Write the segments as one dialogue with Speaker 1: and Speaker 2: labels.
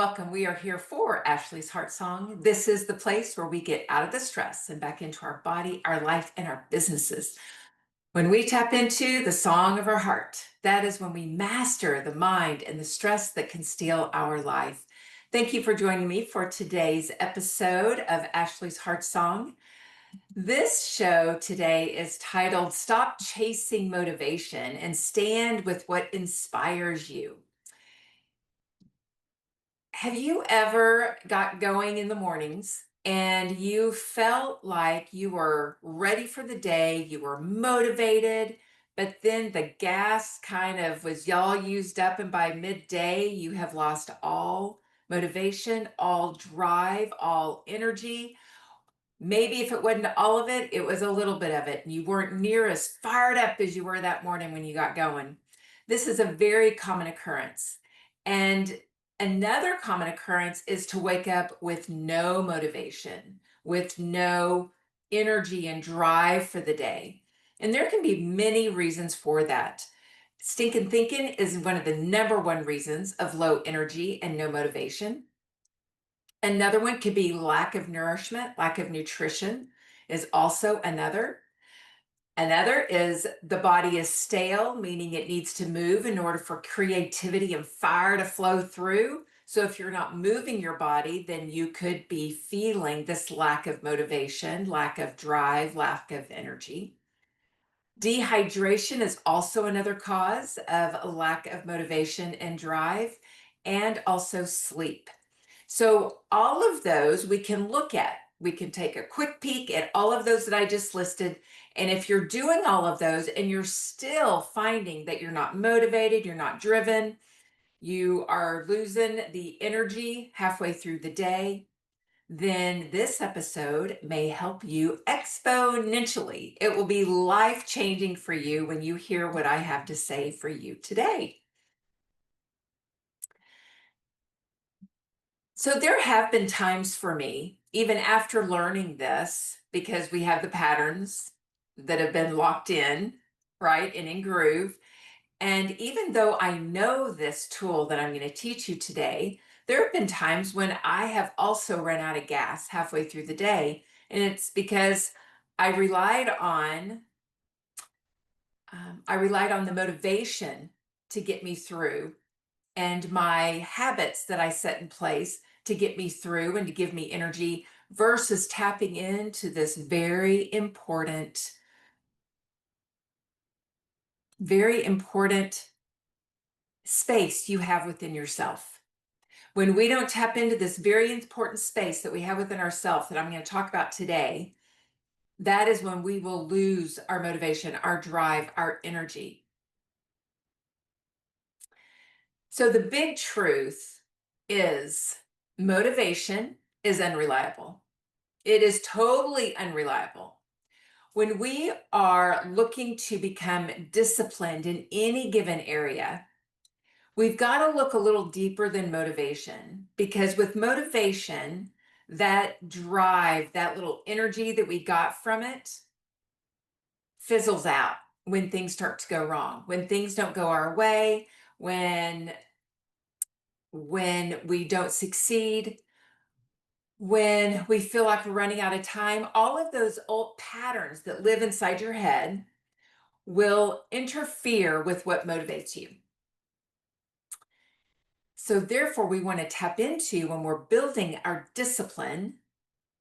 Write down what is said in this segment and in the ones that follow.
Speaker 1: welcome. We are here for Ashley's Heart Song. This is the place where we get out of the stress and back into our body, our life, and our businesses. When we tap into the song of our heart, that is when we master the mind and the stress that can steal our life. Thank you for joining me for today's episode of Ashley's Heart Song. This show today is titled Stop Chasing Motivation and Stand with What Inspires You. Have you ever got going in the mornings and you felt like you were ready for the day, you were motivated, but then the gas kind of was all used up, and by midday, you have lost all motivation, all drive, all energy? Maybe if it wasn't all of it, it was a little bit of it, and you weren't near as fired up as you were that morning when you got going. This is a very common occurrence. And another common occurrence is to wake up with no motivation, with no energy and drive for the day. And there can be many reasons for that. Stinking thinking is one of the number one reasons of low energy and no motivation. Another one could be lack of nourishment, lack of nutrition is also another. Another is the body is stale, meaning it needs to move in order for creativity and fire to flow through. So if you're not moving your body, then you could be feeling this lack of motivation, lack of drive, lack of energy. Dehydration is also another cause of a lack of motivation and drive, and also sleep. So all of those we can look at. We can take a quick peek at all of those that I just listed. And if you're doing all of those and you're still finding that you're not motivated, you're not driven, you are losing the energy halfway through the day, then this episode may help you exponentially. It will be life-changing for you when you hear what I have to say for you today. So there have been times for me, even after learning this, because we have the patterns that have been locked in, right, and in groove. And even though I know this tool that I'm going to teach you today, there have been times when I have also run out of gas halfway through the day. And it's because I relied on the motivation to get me through, and my habits that I set in place to get me through and to give me energy, versus tapping into this very important space you have within yourself. When we don't tap into this very important space that we have within ourselves that I'm going to talk about today, that is when we will lose our motivation, our drive, our energy. So the big truth is motivation is unreliable. It is totally unreliable. When we are looking to become disciplined in any given area, we've got to look a little deeper than motivation, because with motivation, that drive, that little energy that we got from it fizzles out when things start to go wrong, when things don't go our way, when we don't succeed, when we feel like we're running out of time. All of those old patterns that live inside your head will interfere with what motivates you. So therefore, we want to tap into, when we're building our discipline,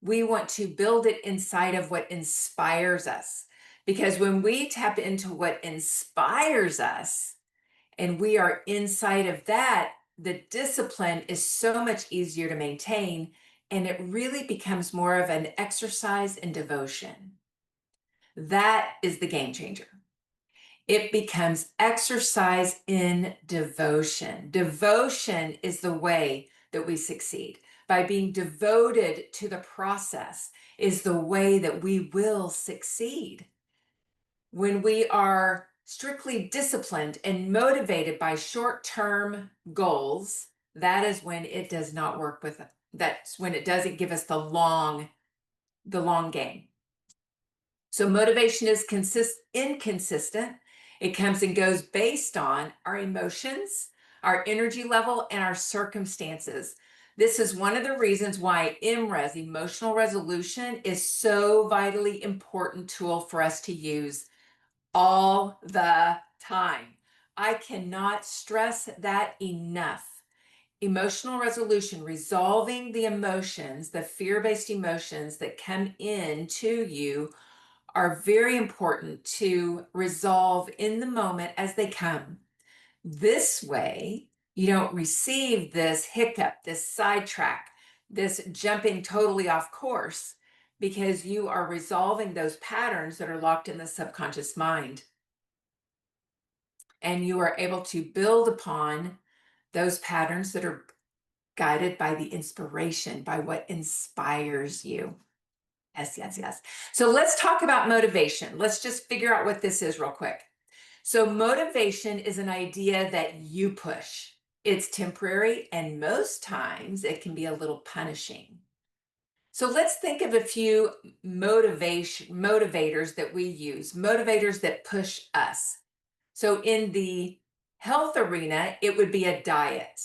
Speaker 1: we want to build it inside of what inspires us. Because when we tap into what inspires us and we are inside of that, the discipline is so much easier to maintain, and it really becomes more of an exercise in devotion. That is the game changer. It becomes exercise in devotion. Devotion is the way that we succeed. By being devoted to the process is the way that we will succeed. When we are strictly disciplined and motivated by short-term goals, that is when it does not work with it. That's when it doesn't give us the long game. So motivation is inconsistent. It comes and goes based on our emotions, our energy level, and our circumstances. This is one of the reasons why MRES, emotional resolution, is so vitally important tool for us to use all the time. I cannot stress that enough. Emotional resolution, resolving the emotions, the fear-based emotions that come in to you, are very important to resolve in the moment as they come. This way, you don't receive this hiccup, this sidetrack, this jumping totally off course, because you are resolving those patterns that are locked in the subconscious mind. And you are able to build upon those patterns that are guided by the inspiration, by what inspires you. Yes, yes, yes. So let's talk about motivation. Let's just figure out what this is real quick. So motivation is an idea that you push. It's temporary, and most times it can be a little punishing. So let's think of a few motivators that we use, motivators that push us. So in the health arena, it would be a diet.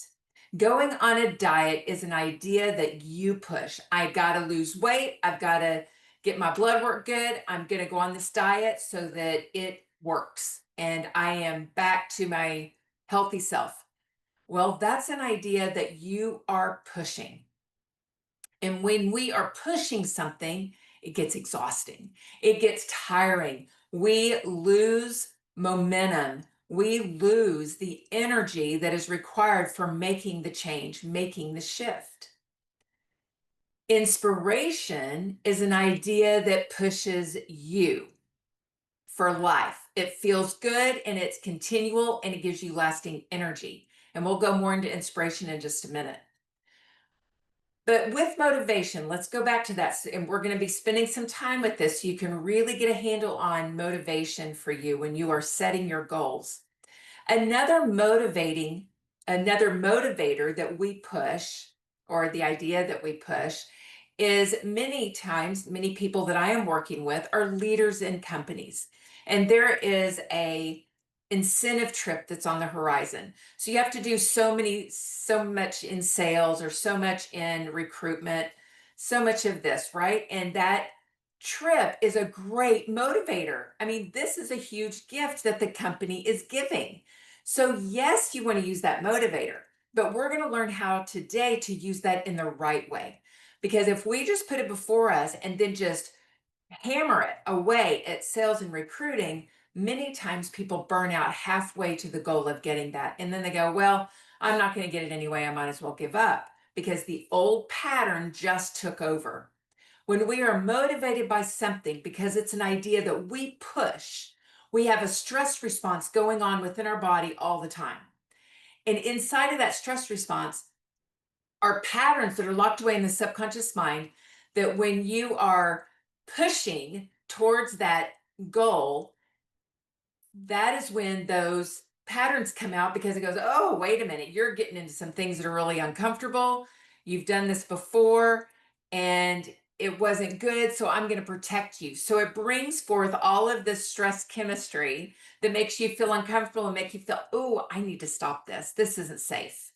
Speaker 1: Going on a diet is an idea that you push. I got to lose weight. I've got to get my blood work good. I'm going to go on this diet so that it works and I am back to my healthy self. Well, that's an idea that you are pushing. And when we are pushing something, it gets exhausting. It gets tiring. We lose momentum. We lose the energy that is required for making the change, making the shift. Inspiration is an idea that pushes you for life. It feels good and it's continual and it gives you lasting energy. And we'll go more into inspiration in just a minute. But with motivation, let's go back to that. And we're going to be spending some time with this so you can really get a handle on motivation for you when you are setting your goals. Another motivator that we push, or the idea that we push, is many times, many people that I am working with are leaders in companies. And there is a incentive trip that's on the horizon. So you have to do so much in sales or so much in recruitment, so much of this, right? And that trip is a great motivator. I mean, this is a huge gift that the company is giving. So yes, you want to use that motivator, but we're going to learn how today to use that in the right way. Because if we just put it before us and then just hammer it away at sales and recruiting, many times people burn out halfway to the goal of getting that. And then they go, well, I'm not going to get it anyway. I might as well give up because the old pattern just took over. When we are motivated by something because it's an idea that we push, we have a stress response going on within our body all the time. And inside of that stress response are patterns that are locked away in the subconscious mind that when you are pushing towards that goal, that is when those patterns come out because it goes, oh, wait a minute, you're getting into some things that are really uncomfortable. You've done this before and it wasn't good, so I'm going to protect you. So it brings forth all of this stress chemistry that makes you feel uncomfortable and make you feel, oh, I need to stop this. This isn't safe.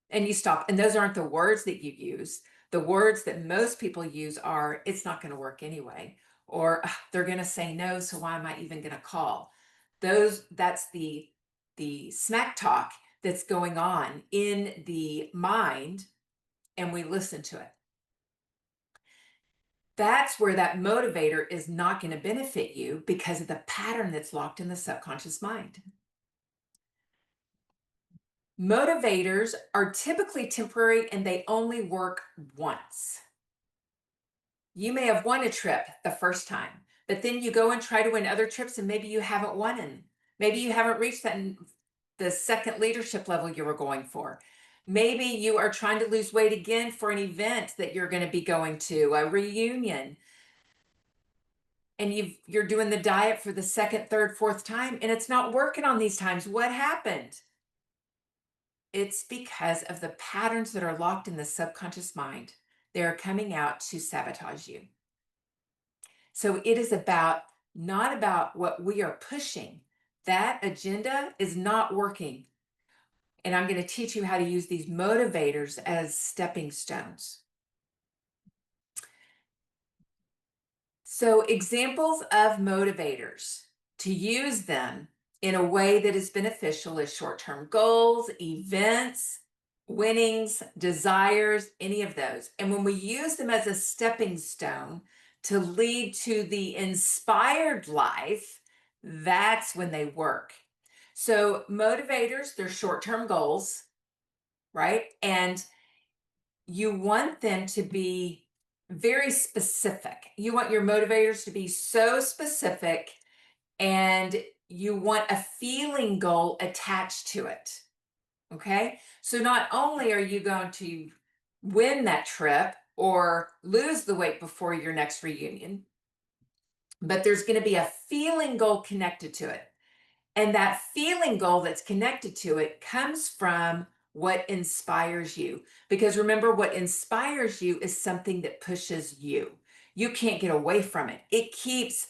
Speaker 1: And you stop. And those aren't the words that you use. The words that most people use are, it's not going to work anyway, or they're going to say no, so why am I even going to call? That's the smack talk that's going on in the mind, and we listen to it. That's where that motivator is not going to benefit you because of the pattern that's locked in the subconscious mind. Motivators are typically temporary and they only work once. You may have won a trip the first time, but then you go and try to win other trips and maybe you haven't won in. Maybe you haven't reached the second leadership level you were going for. Maybe you are trying to lose weight again for an event that you're going to be going to, a reunion. And you're doing the diet for the second, third, fourth time, and it's not working on these times. What happened? It's because of the patterns that are locked in the subconscious mind. They are coming out to sabotage you. So it is not about what we are pushing. That agenda is not working. and I'm going to teach you how to use these motivators as stepping stones. So, examples of motivators to use them in a way that is beneficial is short-term goals, events, winnings, desires, any of those. And when we use them as a stepping stone to lead to the inspired life, that's when they work. So, motivators, they're short-term goals, right? And you want them to be very specific. You want your motivators to be so specific, and you want a feeling goal attached to it. Okay. So not only are you going to win that trip or lose the weight before your next reunion, but there's going to be a feeling goal connected to it. And that feeling goal that's connected to it comes from what inspires you. Because remember, what inspires you is something that pushes you. You can't get away from it. It keeps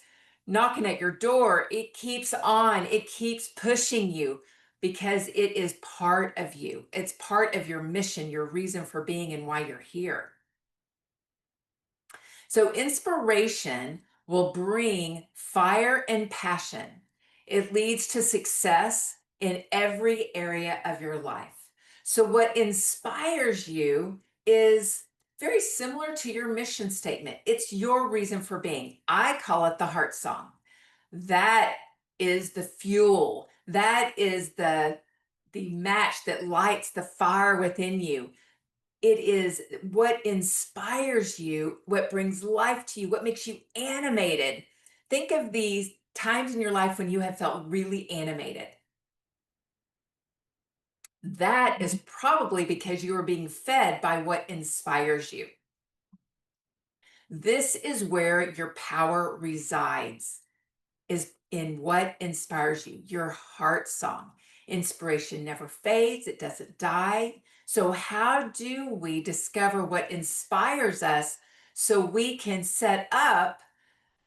Speaker 1: knocking at your door. It keeps on. It keeps pushing you because it is part of you. It's part of your mission, your reason for being, and why you're here. So, inspiration will bring fire and passion. It leads to success in every area of your life. So, what inspires you is very similar to your mission statement. It's your reason for being. I call it the heart song. That is the fuel. That is the match that lights the fire within you. It is what inspires you, what brings life to you, what makes you animated. Think of these times in your life when you have felt really animated. That is probably because you are being fed by what inspires you. This is where your power resides, is in what inspires you, your heart song. Inspiration never fades, it doesn't die. So, how do we discover what inspires us so we can set up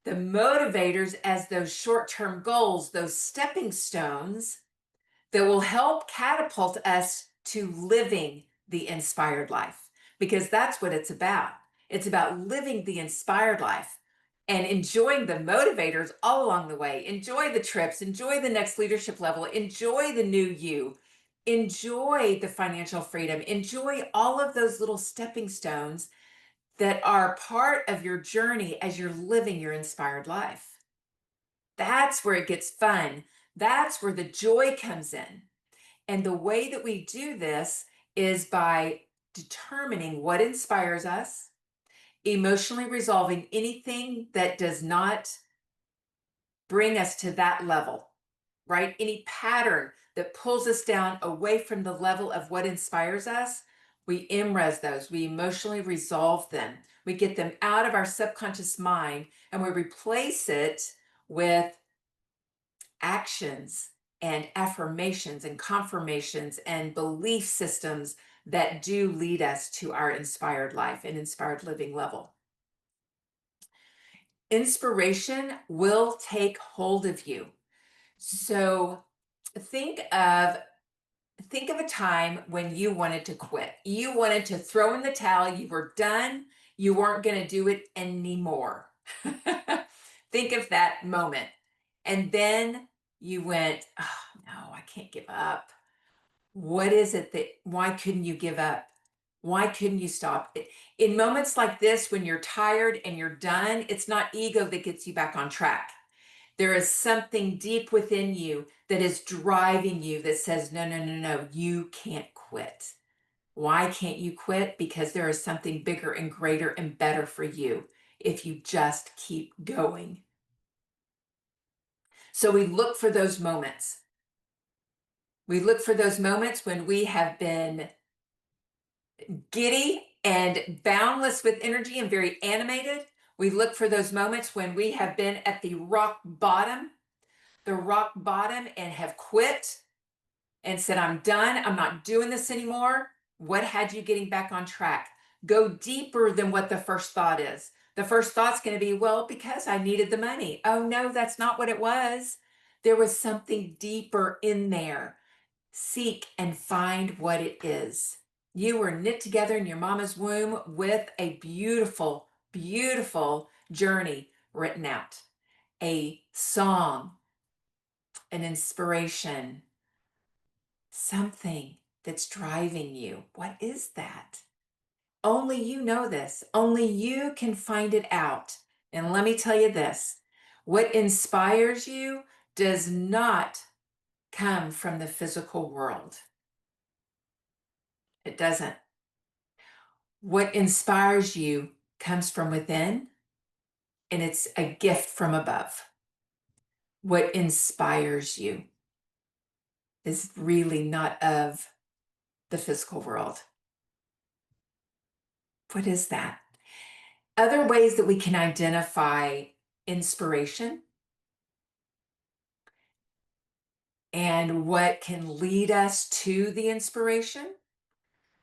Speaker 1: the motivators as those short term goals, those stepping stones that will help catapult us to living the inspired life? Because that's what it's about. It's about living the inspired life and enjoying the motivators all along the way. Enjoy the trips, enjoy the next leadership level, enjoy the new you, enjoy the financial freedom, enjoy all of those little stepping stones that are part of your journey as you're living your inspired life. That's where it gets fun. That's where the joy comes in. And the way that we do this is by determining what inspires us, emotionally resolving anything that does not bring us to that level, right? Any pattern that pulls us down away from the level of what inspires us, we MRES those, we emotionally resolve them. We get them out of our subconscious mind and we replace it with actions and affirmations and confirmations and belief systems that do lead us to our inspired life and inspired living level. Inspiration will take hold of you. So think of a time when you wanted to quit. You wanted to throw in the towel. You were done. You weren't going to do it anymore. Think of that moment. And then you went, oh, no, I can't give up. What is it why couldn't you give up? Why couldn't you stop? In moments like this, when you're tired and you're done, it's not ego that gets you back on track. There is something deep within you that is driving you that says, no, no, no, no, you can't quit. Why can't you quit? Because there is something bigger and greater and better for you if you just keep going. So we look for those moments. We look for those moments when we have been giddy and boundless with energy and very animated. We look for those moments when we have been at the rock bottom and have quit and said, I'm done. I'm not doing this anymore. What had you getting back on track? Go deeper than what the first thought is. The first thought's going to be, well, because I needed the money. Oh, no, that's not what it was. There was something deeper in there, seek and find what it is. You were knit together in your mama's womb with a beautiful, beautiful journey written out, a song, an inspiration, something that's driving you. What is that? Only you know this. Only you can find it out. And let me tell you this, what inspires you does not come from the physical world. It doesn't. What inspires you comes from within, and it's a gift from above. What inspires you is really not of the physical world. What is that? Other ways that we can identify inspiration and what can lead us to the inspiration.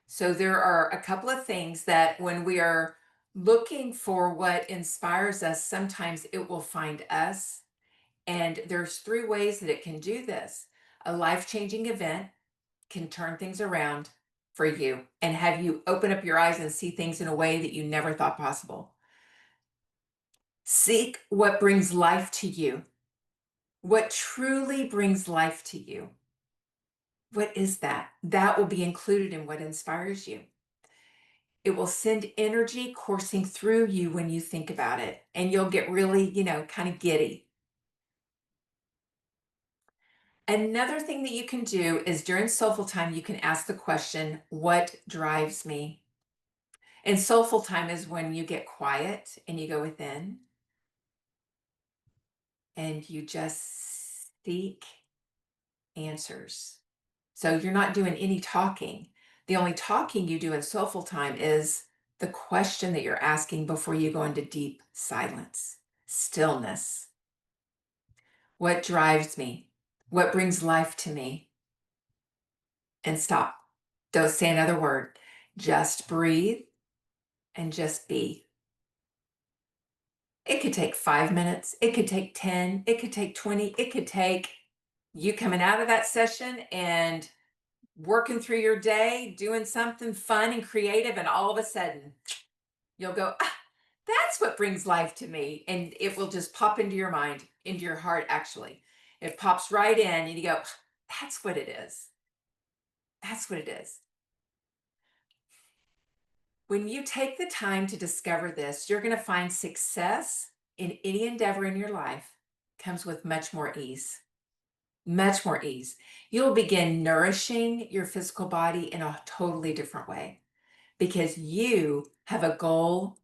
Speaker 1: So there are a couple of things that when we are looking for what inspires us, sometimes it will find us. And there's three ways that it can do this. A life-changing event can turn things around for you and have you open up your eyes and see things in a way that you never thought possible. Seek what brings life to you. What truly brings life to you? What is that? That will be included in what inspires you. It will send energy coursing through you when you think about it, and you'll get really, kind of giddy. Another thing that you can do is during soulful time, you can ask the question, what drives me? And soulful time is when you get quiet and you go within and you just seek answers. So you're not doing any talking. The only talking you do in soulful time is the question that you're asking before you go into deep silence, stillness. What drives me? What brings life to me? And stop. Don't say another word. Just breathe and just be. It could take 5 minutes. It could take 10. It could take 20. It could take you coming out of that session and working through your day, doing something fun and creative, and all of a sudden you'll go, that's what brings life to me. And it will just pop into your mind, into your heart, actually. It pops right in, and you go, that's what it is. That's what it is. When you take the time to discover this, you're going to find success in any endeavor in your life comes with much more ease. Much more ease. You'll begin nourishing your physical body in a totally different way because you have a goal,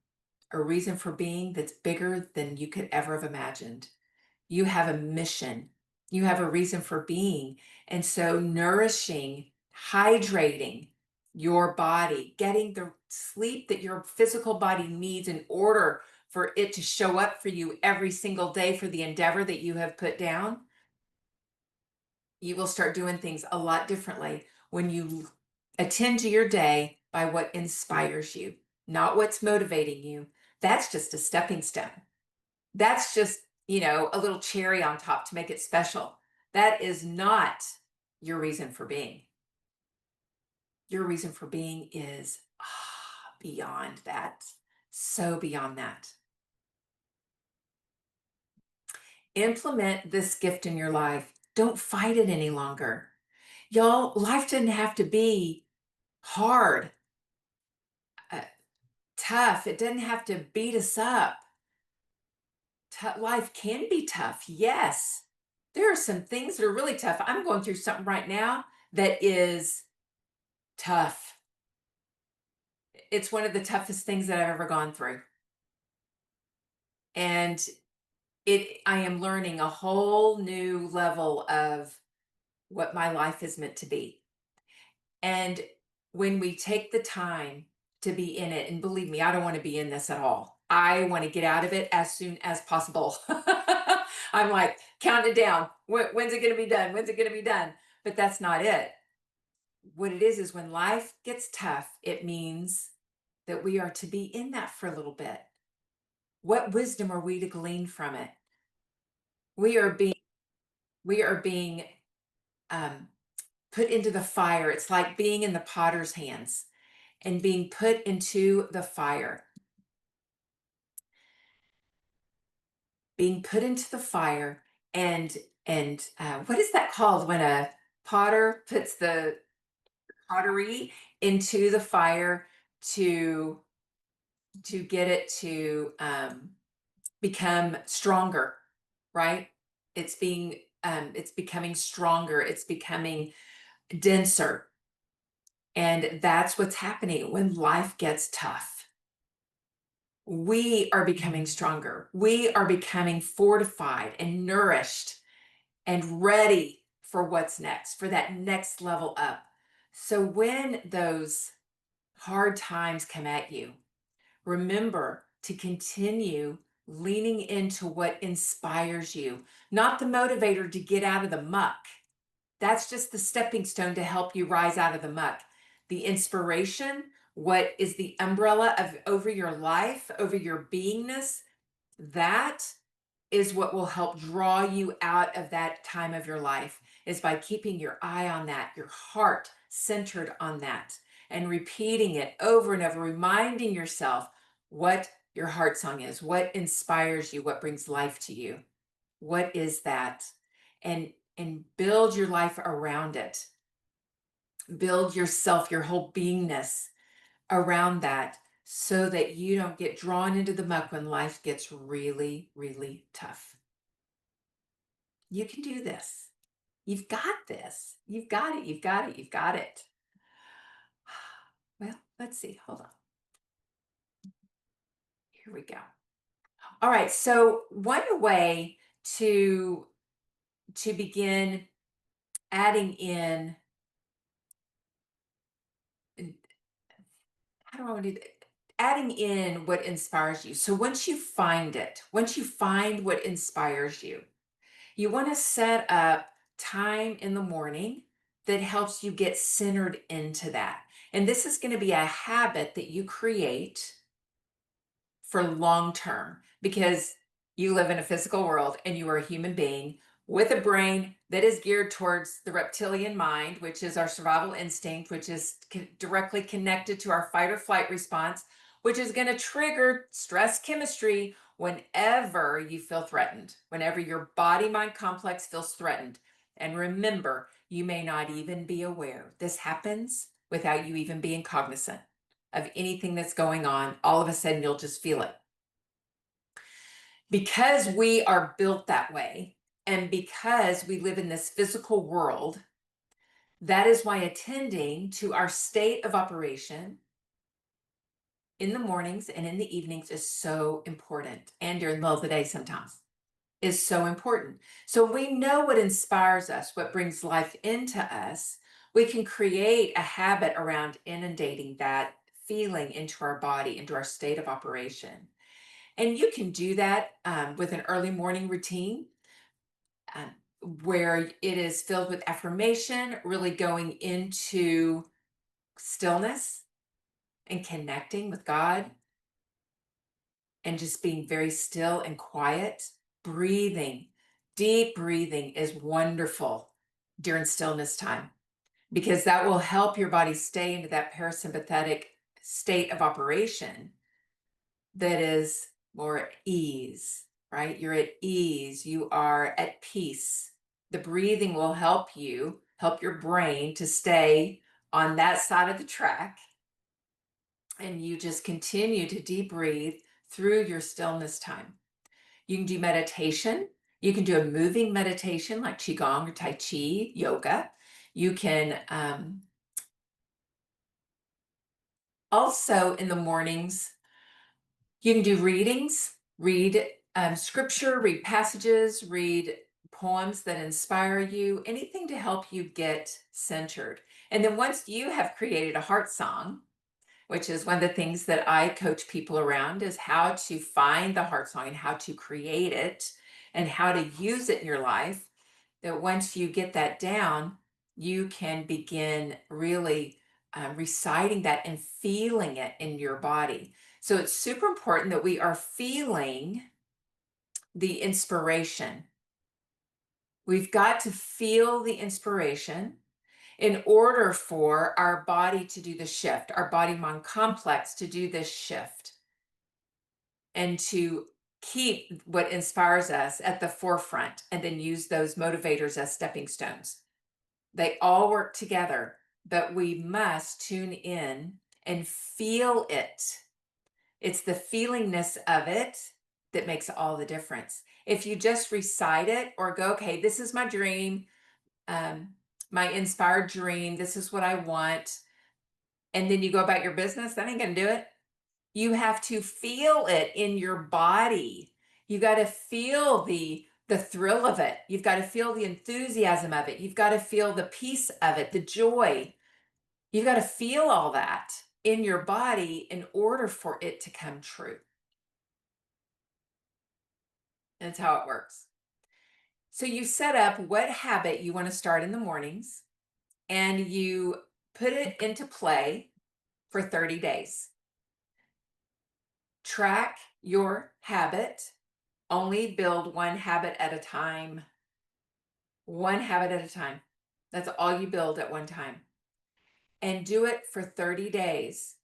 Speaker 1: a reason for being that's bigger than you could ever have imagined. You have a mission. You have a reason for being. And so nourishing, hydrating your body, getting the sleep that your physical body needs in order for it to show up for you every single day for the endeavor that you have put down, you will start doing things a lot differently when you attend to your day by what inspires you, not what's motivating you. That's just a stepping stone. That's just, a little cherry on top to make it special. That is not your reason for being. Your reason for being is beyond that. So beyond that. Implement this gift in your life. Don't fight it any longer. Y'all, life doesn't have to be hard, uh, tough. It doesn't have to beat us up. Life can be tough, yes. There are some things that are really tough. I'm going through something right now that is tough. It's one of the toughest things that I've ever gone through. And I am learning a whole new level of what my life is meant to be. And when we take the time to be in it, and believe me, I don't want to be in this at all. I want to get out of it as soon as possible. I'm like, count it down. When's it going to be done? When's it going to be done? But that's not it. What it is when life gets tough, it means that we are to be in that for a little bit. What wisdom are we to glean from it? We are being um, put into the fire. It's like being in the potter's hands and being put into the fire. Being put into the fire and what is that called when a potter puts the pottery into the fire to get it to become stronger, right? It's becoming stronger. It's becoming denser. And that's what's happening when life gets tough. We are becoming stronger. We are becoming fortified and nourished and ready for what's next, for that next level up. So when those hard times come at you, remember to continue leaning into what inspires you, not the motivator to get out of the muck. That's just the stepping stone to help you rise out of the muck. The inspiration, what is the umbrella of over your life, over your beingness, that is what will help draw you out of that time of your life, is by keeping your eye on that, your heart centered on that, and repeating it over and over, reminding yourself what your heart song is, what inspires you, what brings life to you. What is that? And build your life around it. Build yourself, your whole beingness around that, so that you don't get drawn into the muck when life gets really, really tough. You can do this. You've got this. You've got it. You've got it. You've got it. Well, let's see. Hold on. Here we go. All right. So one way to begin adding in, how do I want to do that? Adding in what inspires you. So once you find it, once you find what inspires you, you want to set up time in the morning that helps you get centered into that. And this is going to be a habit that you create for long term, because you live in a physical world and you are a human being with a brain that is geared towards the reptilian mind, which is our survival instinct, which is directly connected to our fight or flight response, which is going to trigger stress chemistry whenever you feel threatened, whenever your body mind complex feels threatened. And remember, you may not even be aware. This happens without you even being cognizant of anything that's going on. All of a sudden, you'll just feel it. Because we are built that way, and because we live in this physical world, that is why attending to our state of operation in the mornings and in the evenings is so important, and during the middle of the day sometimes is so important. So we know what inspires us, what brings life into us. We can create a habit around inundating that feeling into our body, into our state of operation. And you can do that with an early morning routine um, where it is filled with affirmation, really going into stillness and connecting with God, and just being very still and quiet. Breathing, deep breathing is wonderful during stillness time, because that will help your body stay into that parasympathetic state of operation that is more at ease, right? You're at ease, you are at peace. The breathing will help you, help your brain to stay on that side of the track. And you just continue to deep breathe through your stillness time. You can do meditation. You can do a moving meditation like Qigong or Tai Chi, yoga. You can also in the mornings, you can do readings, read scripture, read passages, read poems that inspire you, anything to help you get centered. And then once you have created a heart song, which is one of the things that I coach people around, is how to find the heart song and how to create it and how to use it in your life, that once you get that down, you can begin really reciting that and feeling it in your body. So it's super important that we are feeling the inspiration. We've got to feel the inspiration. in order for our body to do the shift, our body mind complex to do this shift, and to keep what inspires us at the forefront, and then use those motivators as stepping stones. They all work together, but we must tune in and feel it. It's the feelingness of it that makes all the difference. If you just recite it or go, okay, this is my dream, my inspired dream, this is what I want, and then you go about your business, that ain't gonna do it. You have to feel it in your body. You got to feel the thrill of it. You've got to feel the enthusiasm of it. You've got to feel the peace of it, the joy. You've got to feel all that in your body in order for it to come true. That's how it works. So you set up what habit you want to start in the mornings, and you put it into play for 30 days. Track your habit. Only build one habit at a time. One habit at a time. That's all you build at one time. And do it for 30 days.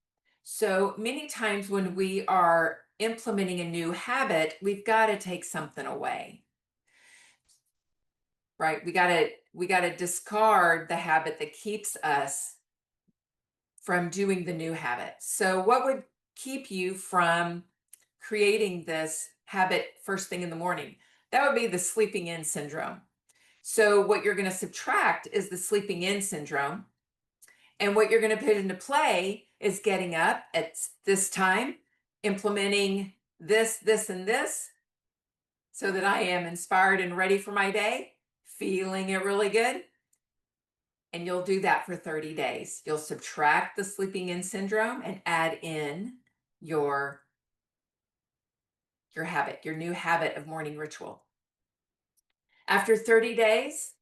Speaker 1: So many times when we are implementing a new habit, we've got to take something away. Right? We got to discard the habit that keeps us from doing the new habit. So what would keep you from creating this habit first thing in the morning? That would be the sleeping in syndrome. So what you're going to subtract is the sleeping in syndrome. And what you're going to put into play is getting up at this time, implementing this, this, and this, so that I am inspired and ready for my day, feeling it really good. And you'll do that for 30 days. You'll subtract the sleeping in syndrome and add in your habit, your new habit of morning ritual. After 30 days,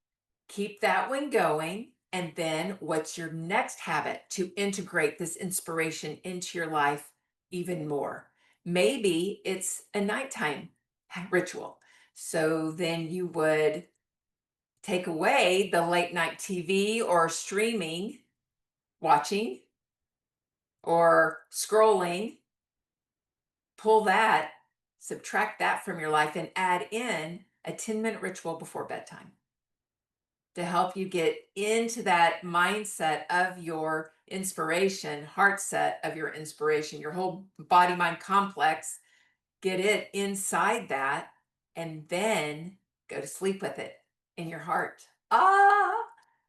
Speaker 1: keep that one going. And then what's your next habit to integrate this inspiration into your life even more? Maybe it's a nighttime ritual. So then you would take away the late night TV or streaming, watching, or scrolling, pull that, subtract that from your life, and add in a 10-minute ritual before bedtime to help you get into that mindset of your inspiration, heart set of your inspiration, your whole body mind complex, get it inside that, and then go to sleep with it in your heart.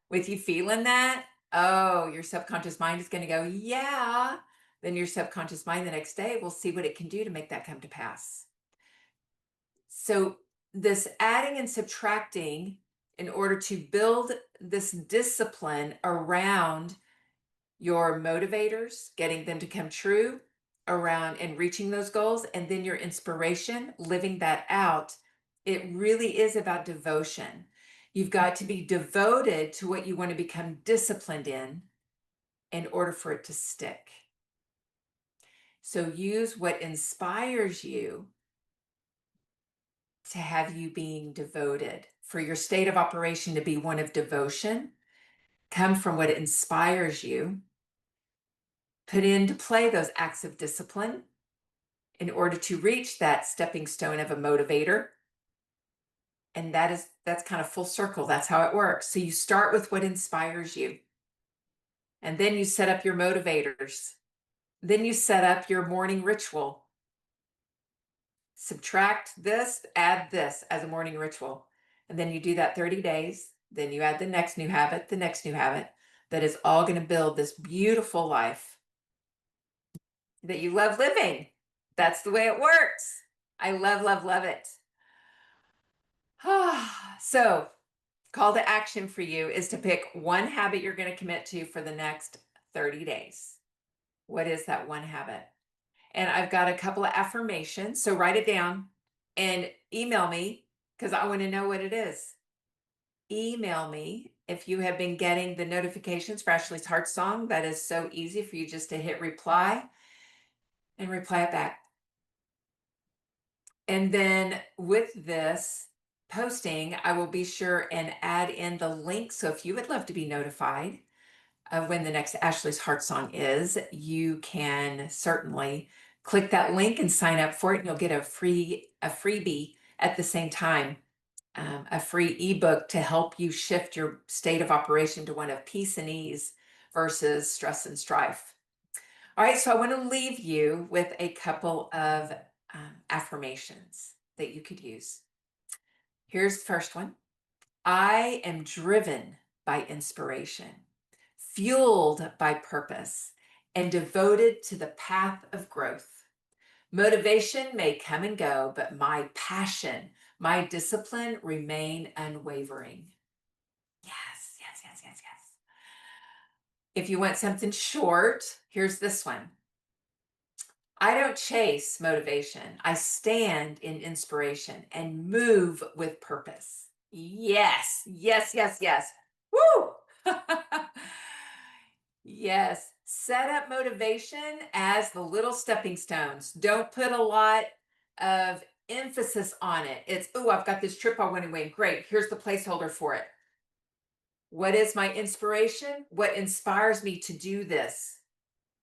Speaker 1: With you feeling that, oh, your subconscious mind is going to go, yeah. Then your subconscious mind the next day will see what it can do to make that come to pass. So this adding and subtracting in order to build this discipline around your motivators, getting them to come true, around and reaching those goals, and then your inspiration, living that out, it really is about devotion. You've got to be devoted to what you want to become disciplined in order for it to stick. So use what inspires you to have you being devoted. For your state of operation to be one of devotion, come from what inspires you. Put into play those acts of discipline in order to reach that stepping stone of a motivator. And that's kind of full circle. That's how it works. So you start with what inspires you. And then you set up your motivators. Then you set up your morning ritual. Subtract this, add this as a morning ritual. And then you do that 30 days. Then you add the next new habit, the next new habit. That is all going to build this beautiful life that you love living. That's the way it works. I love, love, love it. So, call to action for you is to pick one habit you're going to commit to for the next 30 days. What is that one habit? And I've got a couple of affirmations. So write it down and email me because I want to know what it is. Email me if you have been getting the notifications for Ashley's Heart Song. That is so easy for you just to hit reply and reply it back. And then with this, posting, I will be sure and add in the link. So if you would love to be notified of when the next Ashley's Heart Song is, you can certainly click that link and sign up for it, and you'll get a freebie at the same time, a free ebook to help you shift your state of operation to one of peace and ease versus stress and strife. All right, so I want to leave you with a couple of affirmations that you could use. Here's the first one. I am driven by inspiration, fueled by purpose, and devoted to the path of growth. Motivation may come and go, but my passion, my discipline remain unwavering. Yes, yes, yes, yes, yes. If you want something short, here's this one. I don't chase motivation. I stand in inspiration and move with purpose. Yes, yes, yes, yes. Woo! Yes. Set up motivation as the little stepping stones. Don't put a lot of emphasis on it. It's, oh, I've got this trip I want to win. Great. Here's the placeholder for it. What is my inspiration? What inspires me to do this?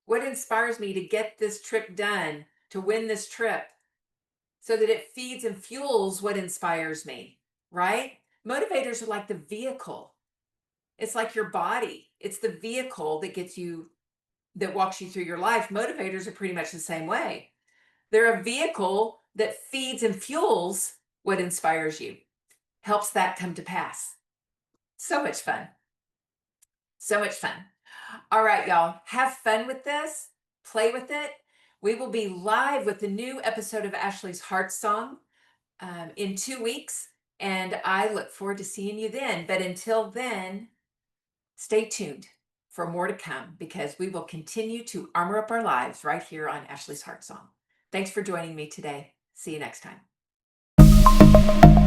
Speaker 1: What inspires me to get this trip done, to win this trip, so that it feeds and fuels what inspires me, right? Motivators are like the vehicle. It's like your body. It's the vehicle that gets you, that walks you through your life. Motivators are pretty much the same way. They're a vehicle that feeds and fuels what inspires you, helps that come to pass. So much fun. So much fun. All right, y'all, have fun with this. Play with it. We will be live with the new episode of Ashley's Heart Song in 2 weeks, and I look forward to seeing you then. But until then, stay tuned for more to come, because we will continue to armor up our lives right here on Ashley's Heart Song. Thanks for joining me today. See you next time.